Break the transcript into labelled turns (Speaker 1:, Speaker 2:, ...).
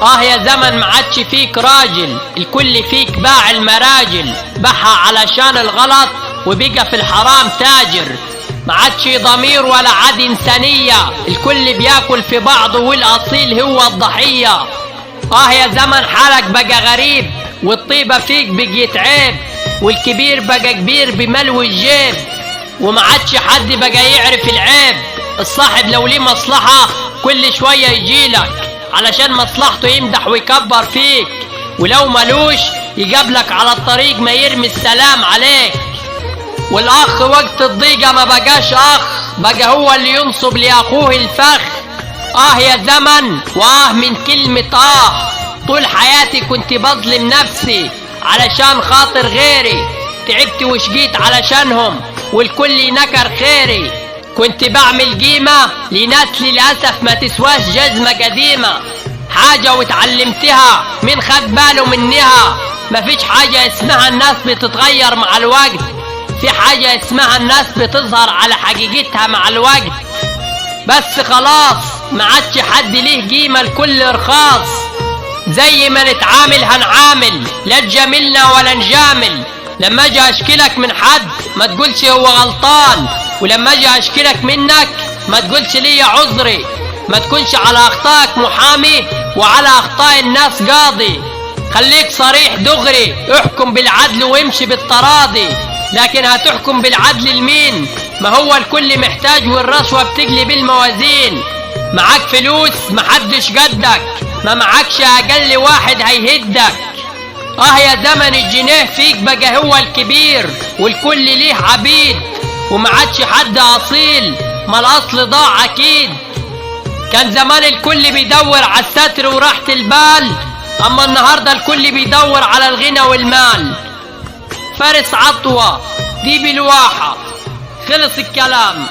Speaker 1: يا زمن ما عادش فيك راجل، الكل فيك باع المراجل، باعها علشان الغلط وبقى في الحرام تاجر. ما عادش ضمير ولا عاد إنسانية، الكل بياكل في بعضه والأصيل هو الضحية. يا زمن حالك بقى غريب، والطيبة فيك بقيت عيب، والكبير بقى كبير بملو الجيب، وما عادش حد بقى يعرف العيب. الصاحب لو ليه مصلحة كل شوية يجيلك علشان مصلحته يمدح ويكبر فيك، ولو ملوش يقابلك على الطريق ما يرمي السلام عليك. والاخ وقت الضيقة ما بقاش اخ، بقى هو اللي ينصب لاخوه الفخ. يا زمن من كلمة طول حياتي كنت بظلم نفسي علشان خاطر غيري، تعبت وشقيت علشانهم والكل نكر خيري. كنت بعمل قيمة لناس للأسف ما تسواش جزمة قديمة، حاجة واتعلمتها من خد باله منها. مفيش حاجة اسمها الناس بتتغير مع الوقت، في حاجة اسمها الناس بتظهر على حقيقتها مع الوقت. بس خلاص ما عادش حد ليه قيمة، الكل رخاص. زي ما نتعامل هنعامل، لا تجاملنا ولا نجامل. لما اجي اشكلك من حد ما تقولش هو غلطان، ولما اجي اشكلك منك ما تقولش لي عذري. ما تكونش على اخطائك محامي وعلى اخطاء الناس قاضي. خليك صريح دغري، احكم بالعدل وامشي بالتراضي. لكن هتحكم بالعدل لمين؟ ما هو الكل محتاج والرشوة بتقلب الموازين. معاك فلوس محدش قدك، ما معاكش اقل واحد هيهدك. يا زمن الجنيه فيك بقى هو الكبير، والكل ليه عبيد، وما عادش حد اصيل، ما الاصل ضاع اكيد. كان زمان الكل بيدور على الستر وراحة البال، اما النهارده الكل بيدور على الغنى والمال. فارس عطوة دي بالواحة، خلص الكلام.